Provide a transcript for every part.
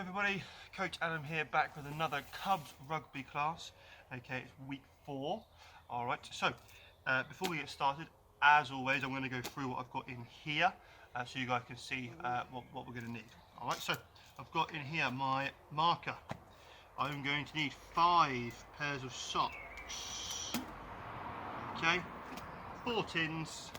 Hello everybody, Coach Adam here, back with another Cubs rugby class. Okay, it's week 4. Alright, so before we get started, as always, I'm going to go through what I've got in here so you guys can see what we're going to need. Alright, so I've got in here my marker. I'm going to need 5 pairs of socks. Okay, 4 tins.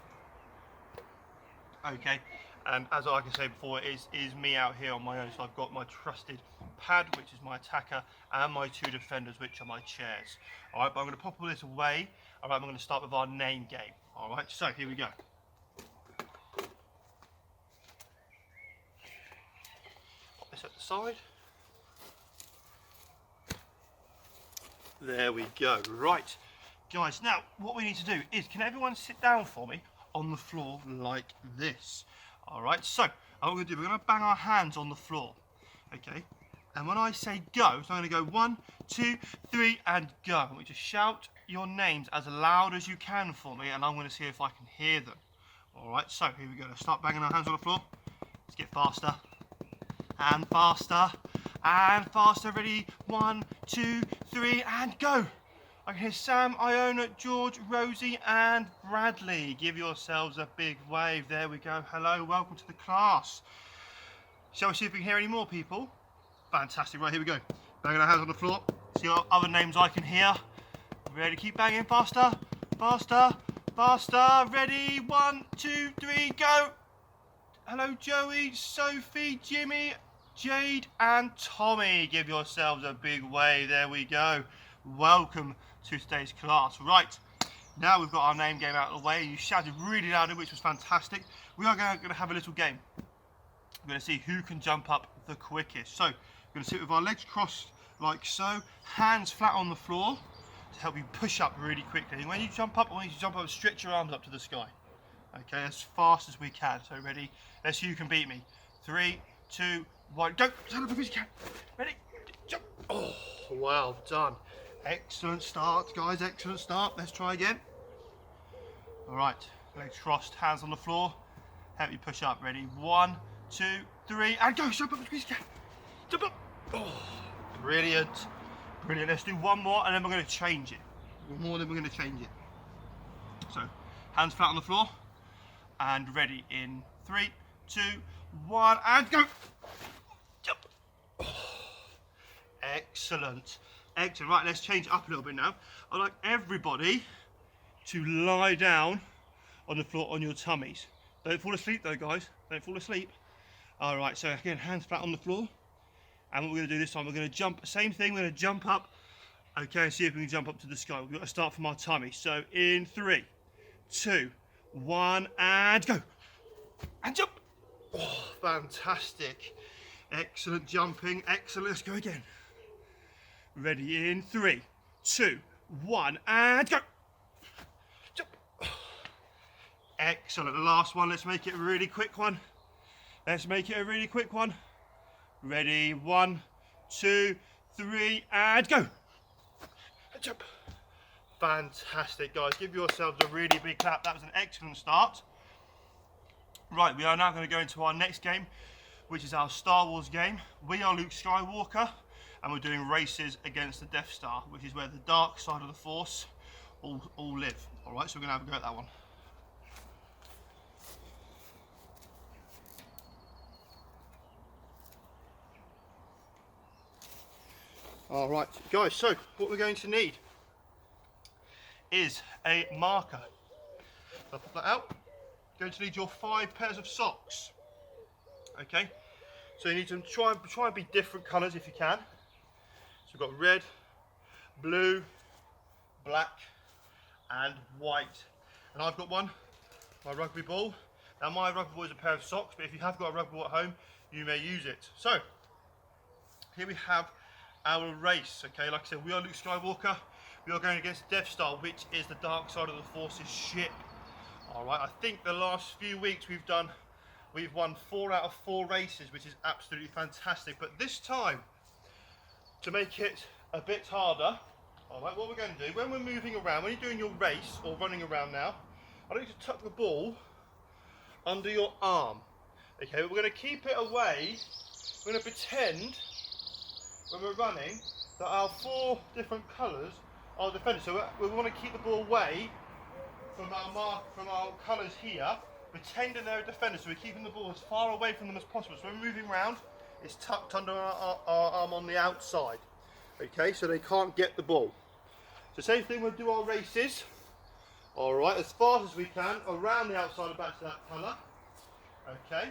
Okay, and as I can say before, it is me out here on my own. So I've got my trusted pad, which is my attacker, and my 2 defenders, which are my chairs. All right, but I'm going to pop all this away. All right, I'm going to start with our name game. All right, so here we go. Pop this at the side. There we go. Right, guys. Now, what we need to do is, can everyone sit down for me on the floor like this? All right, so what we're going to do, we're going to bang our hands on the floor, okay? And when I say go, so I'm going to go 1, 2, 3, and go. I want you to shout your names as loud as you can for me, and I'm going to see if I can hear them. All right, so here we go. Let's start banging our hands on the floor. Let's get faster, and faster, and faster. Ready? 1, 2, 3, and go. I can hear Sam, Iona, George, Rosie, and Bradley. Give yourselves a big wave. There we go. Hello, welcome to the class. Shall we see if we can hear any more people? Fantastic. Right, here we go. Banging our hands on the floor. See what other names I can hear. Ready? Keep banging. Faster, faster, faster. Ready? 1, 2, 3, go. Hello, Joey, Sophie, Jimmy, Jade, and Tommy. Give yourselves a big wave. There we go. Welcome to today's class. Right, now we've got our name game out of the way. You shouted really loudly, which was fantastic. We are going to have a little game. We're going to see who can jump up the quickest. So we're going to sit with our legs crossed like so, hands flat on the floor to help you push up really quickly. And when you jump up, I want you to jump up and stretch your arms up to the sky. Okay, as fast as we can. So ready? Let's see who can beat me. 3, 2, 1, go! Stand up as you can. Ready? Jump! Oh, well done. Excellent start, guys, excellent start. Let's try again. All right, legs crossed, hands on the floor. Help you push up. Ready? 1, 2, 3, and go. Jump up as quick as you can. Jump up. Oh, brilliant. Brilliant. Let's do one more, and then we're going to change it. One more, then we're going to change it. So, hands flat on the floor. And ready in 3, 2, 1, and go. Jump. Oh, excellent. Excellent. Right, let's change it up a little bit now. I'd like everybody to lie down on the floor on your tummies. Don't fall asleep though, guys. Don't fall asleep. All right, so again, hands flat on the floor. And what we're going to do this time, we're going to jump, same thing, we're going to jump up. Okay, see if we can jump up to the sky. We've got to start from our tummy. So in 3, 2, 1, and go. And jump. Oh, fantastic. Excellent jumping. Excellent. Let's go again. Ready in 3, 2, 1, and go. Jump. Excellent. The last one. Let's make it a really quick one. Let's make it a really quick one. Ready? 1, 2, 3, and go. Jump. Fantastic, guys. Give yourselves a really big clap. That was an excellent start. Right, we are now going to go into our next game, which is our Star Wars game. We are Luke Skywalker, and we're doing races against the Death Star, which is where the dark side of the Force all live. All right, so we're going to have a go at that one. All right, guys, so what we're going to need is a marker. I'll put that out. You're going to need your 5 pairs of socks. Okay, so you need to try and be different colours if you can. So we've got red, blue, black, and white. And I've got one, my rugby ball. Now my rugby ball is a pair of socks, but if you have got a rugby ball at home, you may use it. So here we have our race. Okay, like I said, we are Luke Skywalker. We are going against Death Star, which is the dark side of the Force's ship. All right, I think the last few weeks we've won 4 out of 4 races, which is absolutely fantastic. But this time, to make it a bit harder, all right, what we're going to do, when we're moving around, when you're doing your race or running around now, I want you to tuck the ball under your arm. Okay, we're going to keep it away. We're going to pretend when we're running that our 4 different colours are defenders. So we want to keep the ball away from our colours here, pretending they're a defender. So we're keeping the ball as far away from them as possible. So when we're moving around, it's tucked under our arm on the outside. Okay, so they can't get the ball. So same thing, we'll do our races. All right, as fast as we can around the outside and back to that colour. Okay.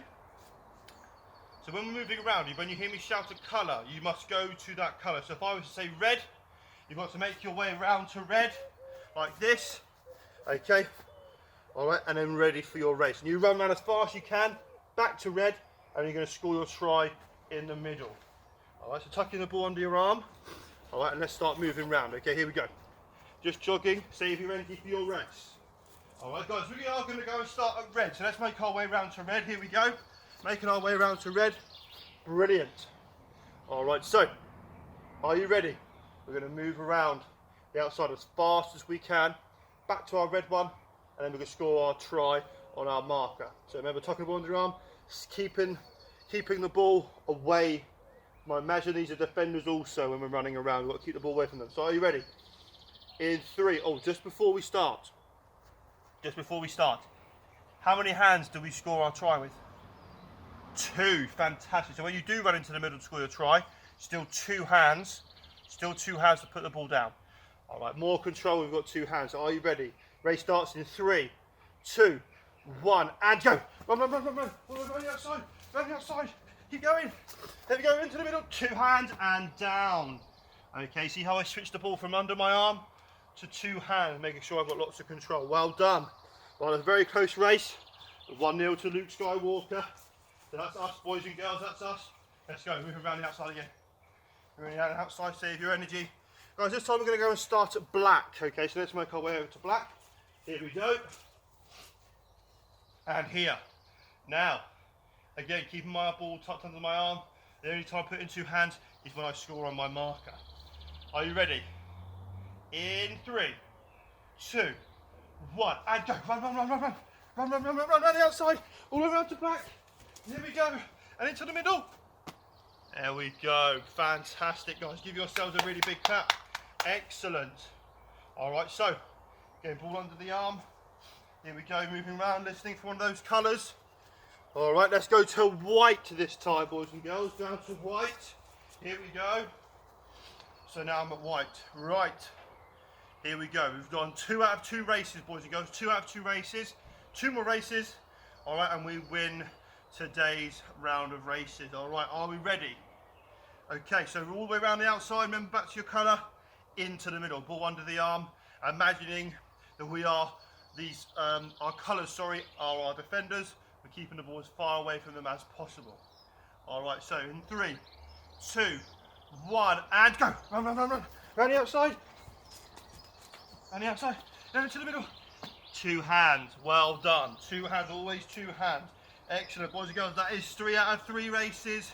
So when we're moving around, when you hear me shout a colour, you must go to that colour. So if I was to say red, you've got to make your way around to red, like this. Okay. All right, and then ready for your race. And you run around as fast as you can, back to red, and you're going to score your try in the middle. All right, so tucking the ball under your arm. All right, and let's start moving around. Okay, here we go. Just jogging, save your energy for your race. All right, guys, we are going to go and start at red. So let's make our way around to red. Here we go. Making our way around to red. Brilliant. All right, so are you ready? We're going to move around the outside as fast as we can, back to our red one, and then we're going to score our try on our marker. So remember, tucking the ball under your arm, keeping the ball away. Imagine these are defenders also when we're running around. We've got to keep the ball away from them. So are you ready? In 3. Oh, just before we start. How many hands do we score our try with? 2. Fantastic. So when you do run into the middle to score your try, still 2 hands. Still 2 hands to put the ball down. All right, more control. We've got 2 hands. So are you ready? Race starts in 3, 2, 1, and go. Run. Run the outside. Run the outside. Keep going. There we go. Into the middle. 2 hands and down. Okay, see how I switched the ball from under my arm to 2 hands, making sure I've got lots of control. Well done. Well, a very close race. 1-0 to Luke Skywalker. So that's us, boys and girls, that's us. Let's go, moving around the outside again. Moving around the outside, save your energy. Guys, this time we're going to go and start at black. Okay, so let's make our way over to black. Here we go. And here. Now, again, keeping my ball tucked under my arm. The only time I put in 2 hands is when I score on my marker. Are you ready? In 3, 2, 1, and go. Run. Run the outside, all the way around to black. Here we go, and into the middle. There we go, fantastic, guys. Give yourselves a really big clap. Excellent. All right, so, getting ball under the arm. Here we go, moving around, listening for one of those colours. All right, let's go to white this time, boys and girls. Down to white. Here we go. So now I'm at white. Right. Here we go. We've done 2 out of 2 races, boys and girls. 2 out of 2 races. 2 more races. All right, and we win today's round of races. All right, are we ready? Okay, so we're all the way around the outside. Remember, back to your colour, into the middle. Ball under the arm. Imagining that we are these, our colours, sorry, are our defenders. We're keeping the ball as far away from them as possible. All right, so in 3, 2, 1, and go. Run. Round the outside. And the outside, down into the middle. 2 hands, well done. 2 hands, always 2 hands. Excellent, boys and girls, that is 3 out of 3 races.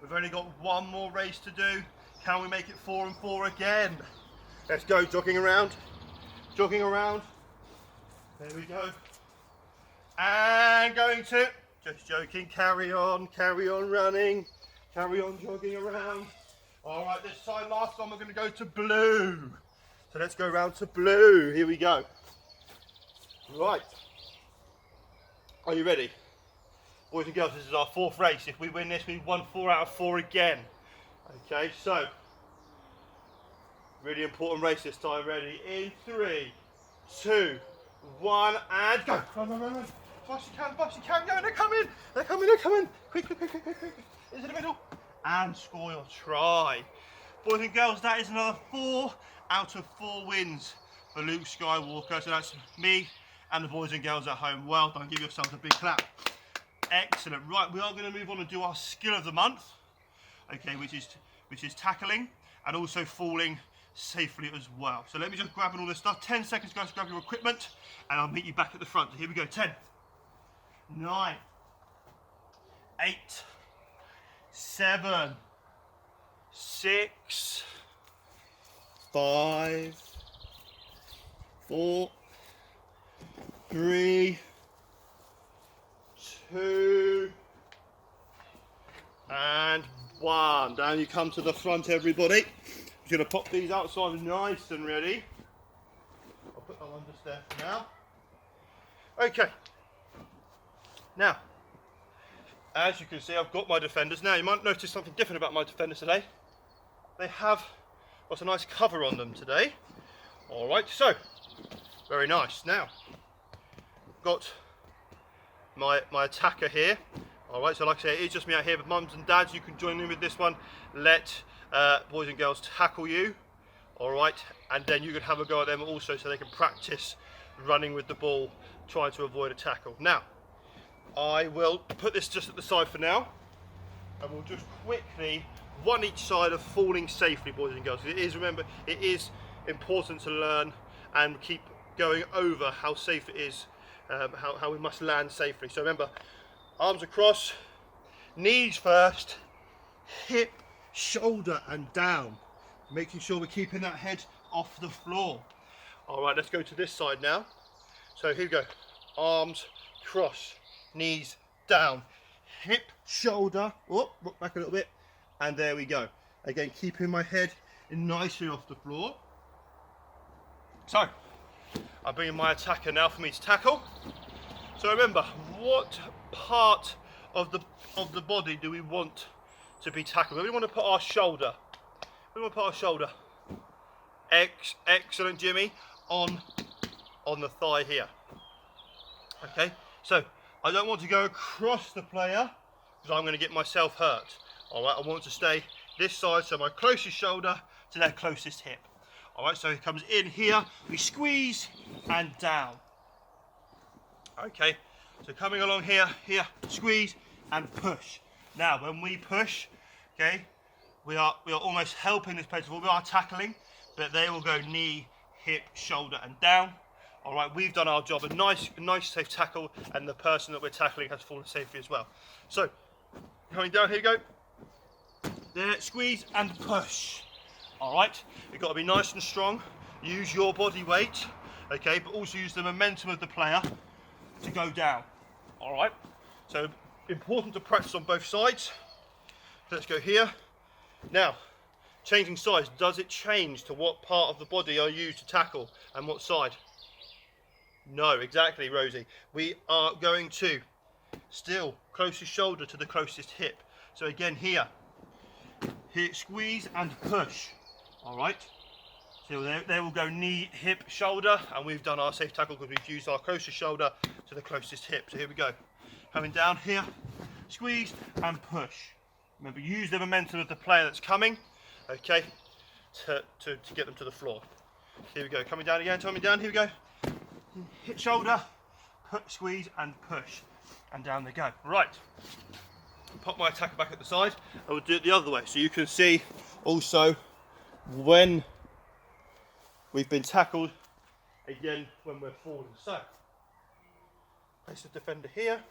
We've only got 1 more race to do. Can we make it 4 and 4 again? Let's go, jogging around. There we go. And going to, just joking, carry on running. Carry on jogging around. All right, this time, last time we're gonna go to blue. So let's go round to blue. Here we go. Right. Are you ready? Boys and girls, this is our 4th race. If we win this, we've won 4 out of 4 again. Okay, so really important race this time. Ready? In 3, 2, 1, and go. Run. Fast you can. Go. They're coming. Quick. Into the middle. And score your try. Boys and girls, that is another 4 out of 4 wins for Luke Skywalker. So that's me and the boys and girls at home. Well done, give yourselves a big clap. Excellent. Right, we are going to move on and do our skill of the month. Okay, which is tackling and also falling safely as well. So let me just grab all this stuff. 10 seconds, guys, to grab your equipment, and I'll meet you back at the front. So here we go. 10, 9, 8, 7, 6, 5, 4, 3, 2, And one. Down you come to the front, everybody. I'm going to pop these out so I'm nice and ready. I'll put that one just there for now. Okay. Now, as you can see, I've got my defenders. Now, you might notice something different about my defenders today. They have got a nice cover on them today. All right, so, very nice. Now, got my attacker here. All right, so like I say, it's just me out here, but mums and dads, you can join in with this one. Let boys and girls tackle you. All right, and then you can have a go at them also so they can practice running with the ball, trying to avoid a tackle. Now, I will put this just at the side for now, and we'll just quickly one each side of falling safely, boys and girls. It is, remember, it is important to learn and keep going over how safe it is, how we must land safely. So remember, arms across, knees first, hip, shoulder and down, making sure we're keeping that head off the floor. All right, let's go to this side now. So here we go, arms cross, knees down, hip, shoulder, oh, look back a little bit, and there we go. Again, keeping my head nicely off the floor. So, I'm bringing my attacker now for me to tackle. So remember, what part of the body do we want to be tackled? We want to put our shoulder. We want to put our shoulder. Excellent, Jimmy. On the thigh here. Okay, so I don't want to go across the player because I'm going to get myself hurt. All right, I want to stay this side, so my closest shoulder to their closest hip. All right, so he comes in here, we squeeze and down. Okay, so coming along here, squeeze and push. Now, when we push, okay, we are almost helping this player. We are tackling, but they will go knee, hip, shoulder and down. All right, we've done our job, a nice safe tackle, and the person that we're tackling has fallen safely as well. So, coming down, here you go. There, squeeze and push. All right, you've got to be nice and strong. Use your body weight, okay, but also use the momentum of the player to go down. All right, so important to practice on both sides. Let's go here. Now, changing sides, does it change to what part of the body I use to tackle and what side? No, exactly, Rosie. We are going to still closest shoulder to the closest hip. So again, here, squeeze and push. All right. So they will go knee, hip, shoulder, and we've done our safe tackle because we've used our closest shoulder to the closest hip. So here we go. Coming down here, squeeze and push. Remember, use the momentum of the player that's coming, okay, to get them to the floor. Here we go. Coming down again. Coming down. Here we go. Hit shoulder, squeeze and push, and down they go. Right, pop my attacker back at the side. I will do it the other way so you can see also when we've been tackled, again when we're falling. So, place the defender here,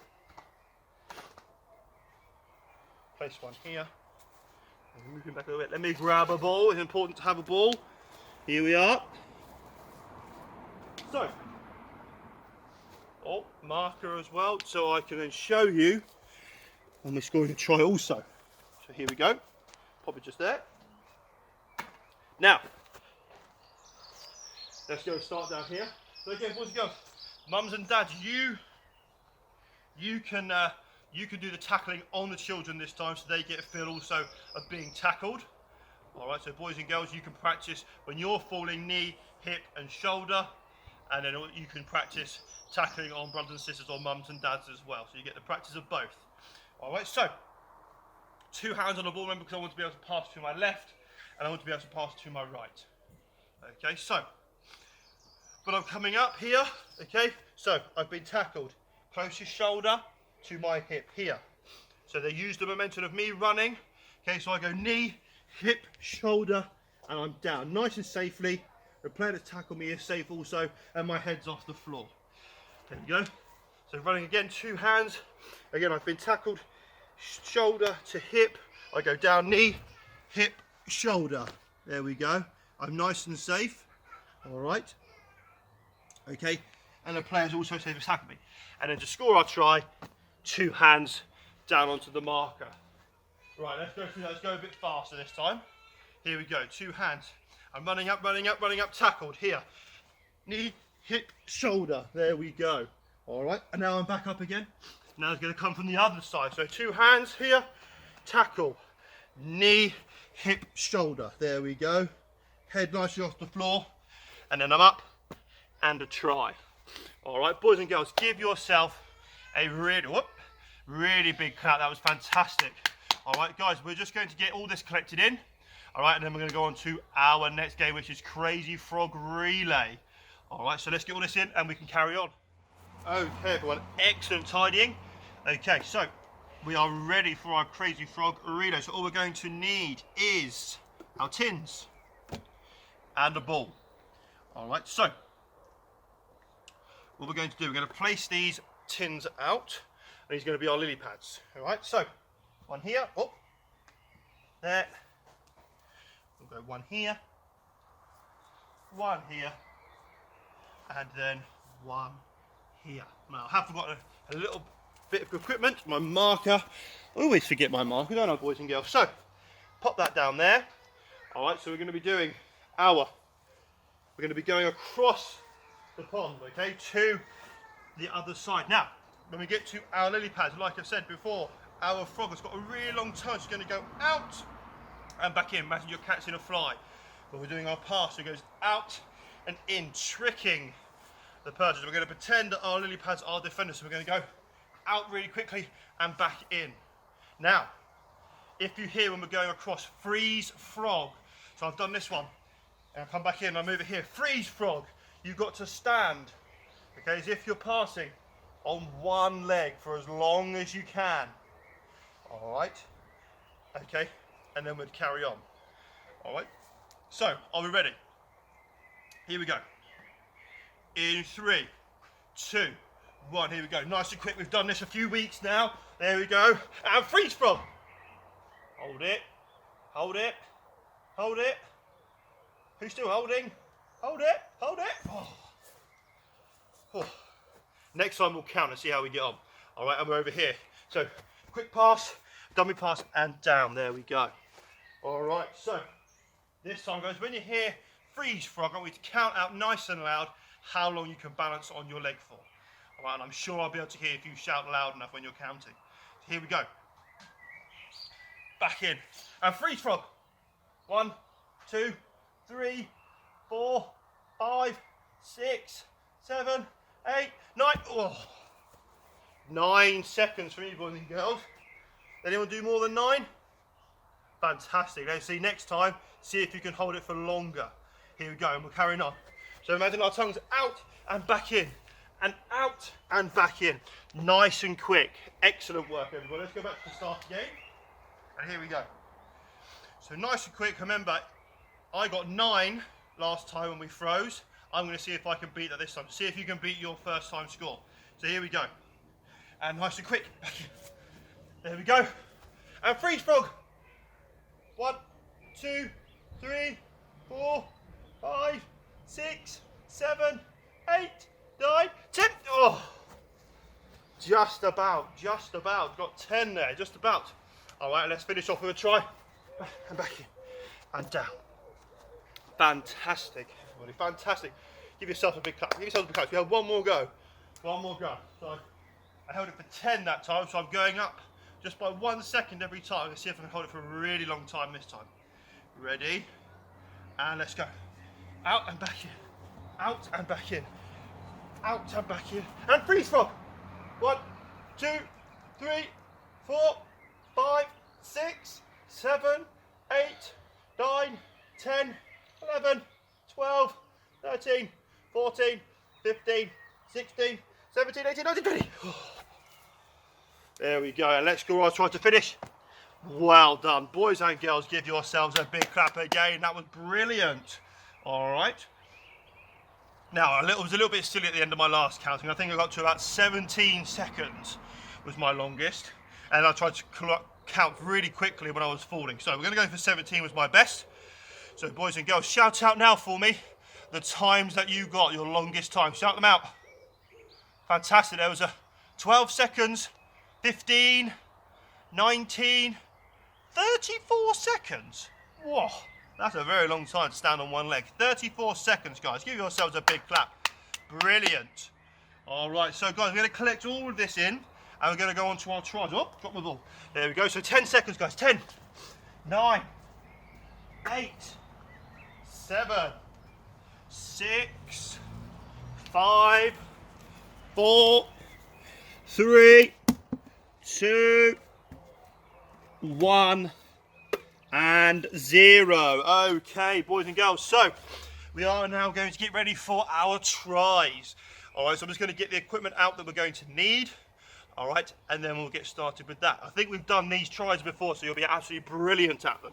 place one here, and moving back a little bit. Let me grab a ball. It's important to have a ball. Here we are. So, oh, marker as well, so I can then show you when we're scoring a try also. So here we go, pop it just there. Now, let's go start down here. So again, boys and girls, mums and dads, you can do the tackling on the children this time, so they get a feel also of being tackled. All right, so boys and girls, you can practice when you're falling knee, hip and shoulder, and then you can practice tackling on brothers and sisters or mums and dads as well. So you get the practice of both. All right, so 2 hands on the ball, remember, because I want to be able to pass to my left and I want to be able to pass to my right. Okay, so, but I'm coming up here, okay, so I've been tackled. Closest shoulder to my hip here. So they use the momentum of me running. Okay, so I go knee, hip, shoulder, and I'm down nice and safely. The player that's tackled me is safe also, and my head's off the floor. There we go. So running again, 2 hands. Again, I've been tackled, shoulder to hip. I go down knee, hip, shoulder. There we go. I'm nice and safe. All right. Okay. And the player's also safe as tackled me. And then to score our try, 2 hands down onto the marker. Right, let's go through that. Let's go a bit faster this time. Here we go, 2 hands. I'm running up, running up, running up, tackled. Here, knee, hip, shoulder. There we go. All right, and now I'm back up again. Now it's going to come from the other side. So 2 hands here, tackle, knee, hip, shoulder. There we go. Head nicely off the floor, and then I'm up and a try. All right, boys and girls, give yourself a really big clap. That was fantastic. All right, guys, we're just going to get all this collected in. All right, and then we're going to go on to our next game, which is Crazy Frog Relay. All right, so let's get all this in and we can carry on. Okay, everyone, excellent tidying. Okay, so we are ready for our Crazy Frog Relay. So all we're going to need is our tins and a ball. All right, so what we're going to do, we're going to place these tins out, and these are going to be our lily pads. All right, so one here, oh, there. We'll go one here, and then one here. Now, I have forgotten a little bit of equipment, my marker. I always forget my marker, don't I, boys and girls? So, pop that down there. All right, so we're going to be doing we're going to be going across the pond, okay, to the other side. Now, when we get to our lily pads, like I said before, our frog has got a really long tongue. She's going to go out and back in. Imagine you're catching a fly. But we're doing our pass, so it goes out and in, tricking the perches. We're going to pretend that our lily pads are defenders, so we're going to go out really quickly and back in. Now, if you hear when we're going across, freeze frog. So I've done this one, and I come back in, I move it here, freeze frog. You've got to stand, okay, as if you're passing on one leg for as long as you can. All right, okay, and then we'd carry on. All right, so are we ready? Here we go. In 3, 2, 1, here we go. Nice and quick, we've done this a few weeks now. There we go, and freeze frog. Hold it, hold it, hold it. Who's still holding? Hold it, hold it. Oh. Oh. Next time we'll count and see how we get on. All right, and we're over here. So, quick pass, dummy pass, and down. There we go. All right, so this time, guys, when you hear freeze frog, I want you to count out nice and loud how long you can balance on your leg for. All right, and I'm sure I'll be able to hear if you shout loud enough when you're counting. So here we go. Back in, and freeze frog. 1, 2, 3, 4, 5, 6, 7, 8, 9. Oh, 9 seconds for me, boys and girls. Anyone do more than 9? Fantastic. Let's see next time. See if you can hold it for longer. Here we go, and we're carrying on. So imagine our tongues out and back in, and out and back in. Nice and quick. Excellent work, everybody. Let's go back to the start again. And here we go. So nice and quick. Remember, I got 9 last time when we froze. I'm going to see if I can beat that this time. See if you can beat your first time score. So here we go. And nice and quick. There we go. And freeze frog. 1, 2, 3, 4, 5, 6, 7, 8, 9, 10. Oh, just about. Got 10 there, just about. All right, let's finish off with a try. And back in and down. Fantastic, everybody, fantastic. Give yourself a big clap. Give yourself a big clap. We have one more go. One more go. So I held it for 10 that time, so I'm going up just by 1 second every time. Let's see if I can hold it for a really long time this time. Ready? And let's go. Out and back in. Out and back in. Out and back in. And freeze frog. 1, 2, 3, 4, 5, 6, 7, 8, 9, 10, 11, 12, 13, 14, 15, 16, 17, 18, 19, 20. There we go, and let's go. I'll try to finish. Well done. Boys and girls, give yourselves a big clap again. That was brilliant. All right. Now, it was a little bit silly at the end of my last counting. I think I got to about 17 seconds was my longest. And I tried to count really quickly when I was falling. So we're going to go for 17 was my best. So boys and girls, shout out now for me the times that you got, your longest time. Shout them out. Fantastic. There was a 12 seconds, 15, 19, 34 seconds? Whoa, that's a very long time to stand on one leg. 34 seconds, guys. Give yourselves a big clap. Brilliant. All right, so guys, we're going to collect all of this in, and we're going to go on to our tries. Oh, drop the ball. There we go. So 10 seconds, guys. 10, 9, 8, 7, 6, 5, 4, 3, 2, 1, and 0. Okay, boys and girls, so we are now going to get ready for our tries. All right, so I'm just going to get the equipment out that we're going to need. All right, and then we'll get started with that. I think we've done these tries before, so you'll be absolutely brilliant at them.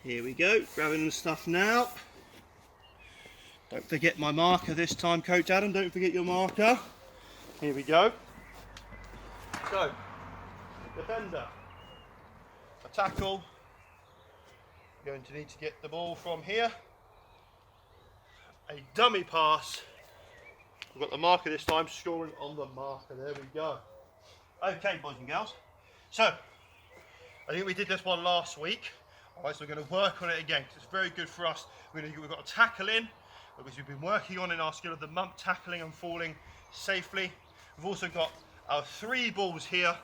Here we go, grabbing the stuff now. Don't forget my marker this time, Coach Adam, don't forget your marker. Here we go. So, defender, a tackle. Going to need to get the ball from here. A dummy pass. We've got the marker this time, scoring on the marker. There we go. Okay, boys and girls. So, I think we did this one last week. All right, so we're going to work on it again because it's very good for us. We've got a tackle in, which we've been working on in our skill of the month, tackling and falling safely. We've also got our 3 balls here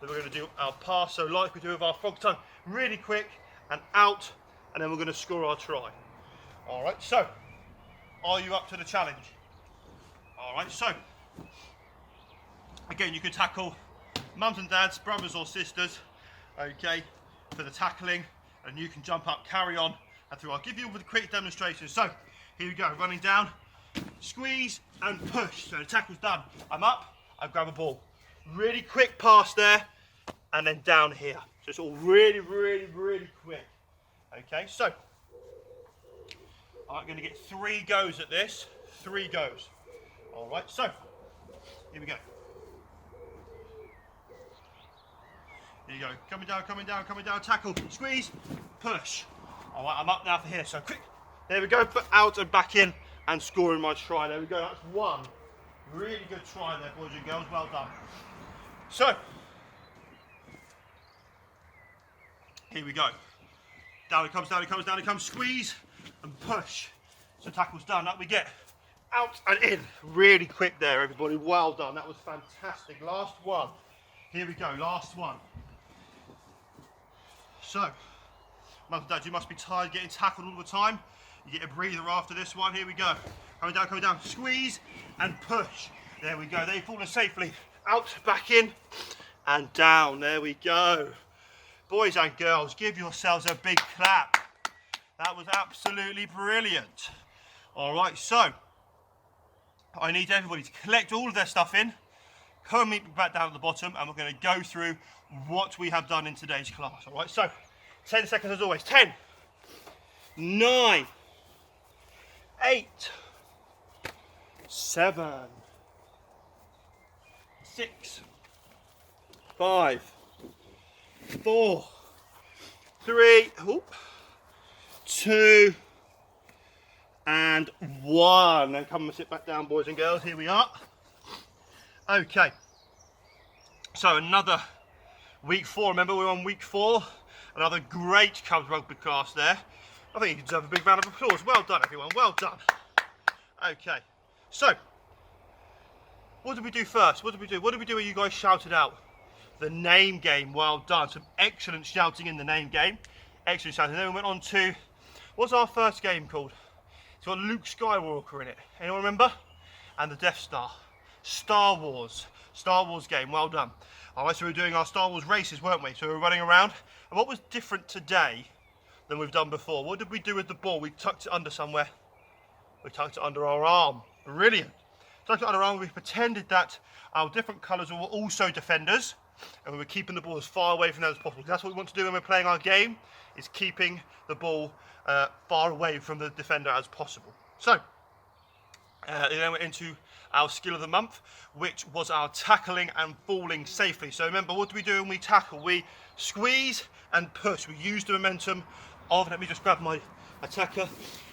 that we're going to do our pass, so like we do with our frog tongue, really quick and out, and then we're going to score our try. All right, so are you up to the challenge? All right, so again, you can tackle mums and dads, brothers or sisters, okay, for the tackling, and you can jump up, carry on, and through. I'll give you a quick demonstration. So here we go, running down, squeeze and push. So the tackle's done. I'm up, I grab a ball. Really quick pass there, and then down here. So it's all really, really, really quick. Okay, so I'm going to get 3 goes at this. 3 goes. All right, so here we go. Here you go. Coming down, coming down, coming down. Tackle, squeeze, push. All right, I'm up now for here. So quick. There we go. Put out and back in and scoring my try. There we go. That's 1. Really good try there, boys and girls. Well done. So here we go. Down it comes, down it comes, down it comes. Squeeze and push. So tackle's done. Up we get. Out and in. Really quick there, everybody. Well done. That was fantastic. Last one. Here we go. Last one. So, Mum and Dad, you must be tired getting tackled all the time. You get a breather after this one. Here we go. Coming down, squeeze and push. There we go. They've fallen safely. Out, back in, and down. There we go. Boys and girls, give yourselves a big clap. That was absolutely brilliant. All right, so I need everybody to collect all of their stuff in. Come and meet me back down at the bottom, and we're going to go through what we have done in today's class. All right, so 10 seconds as always. 10, 9, 8, 7, 6, 5, 4, 3, 2, and 1. And come and sit back down, boys and girls. Here we are. Okay. So another week 4. Remember, we're on week 4. Another great Cubs rugby class there. I think you deserve a big round of applause. Well done, everyone. Well done. Okay. So, what did we do first? What did we do? What did we do when you guys shouted out? The name game. Well done. Some excellent shouting in the name game. Excellent shouting. Then we went on to, what's our first game called? It's got Luke Skywalker in it. Anyone remember? And the Death Star. Star Wars. Star Wars game. Well done. Alright, so we were doing our Star Wars races, weren't we? So we were running around. And what was different today than we've done before? What did we do with the ball? We tucked it under somewhere. We tucked it under our arm. Brilliant. Tucked it under our arm. We pretended that our different colours were also defenders. And we were keeping the ball as far away from them as possible. That's what we want to do when we're playing our game, is keeping the ball far away from the defender as possible. So, then we're into our skill of the month, which was our tackling and falling safely. So remember, what do we do when we tackle? We squeeze and push. We use the momentum of, let me just grab my attacker.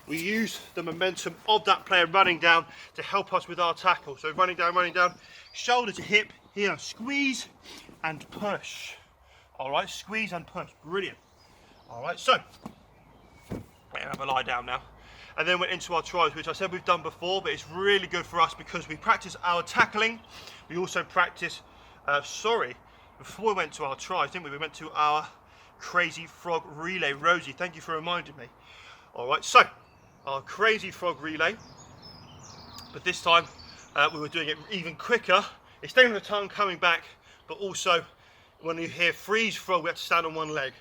we use the momentum of that player running down to help us with our tackle. So running down, shoulder to hip, here, squeeze and push. All right, squeeze and push, brilliant. All right, so, we're gonna have a lie down now. And then went into our tries, which I said we've done before, but it's really good for us because we practice our tackling. We also practice, before we went to our tries, didn't we? We went to our crazy frog relay. Rosie, thank you for reminding me. All right, so our crazy frog relay, but this time we were doing it even quicker. It's staying on the tongue, coming back, but also when you hear freeze frog, we have to stand on one leg.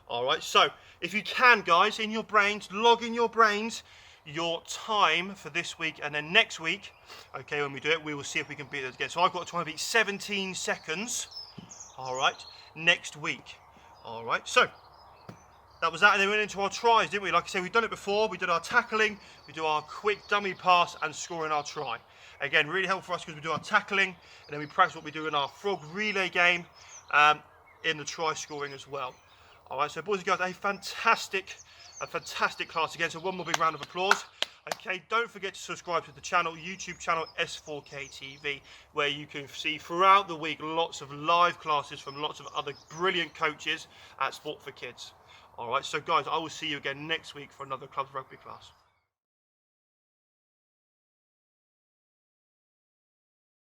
All right, so if you can, guys, in your brains, log in your brains your time for this week, and then next week, okay, when we do it, we will see if we can beat it again. So I've got to try and beat 17 seconds, all right, next week. All right, so that was that, and then we went into our tries, didn't we? Like I said, we've done it before. We did our tackling, we do our quick dummy pass, and scoring our try. Again, really helpful for us because we do our tackling, and then we practice what we do in our frog relay game, in the try scoring as well. All right, so boys and girls, a fantastic class again. So one more big round of applause. Okay, don't forget to subscribe to the channel, YouTube channel S4K TV, where you can see throughout the week lots of live classes from lots of other brilliant coaches at Sport for Kids. All right, so guys, I will see you again next week for another club rugby class.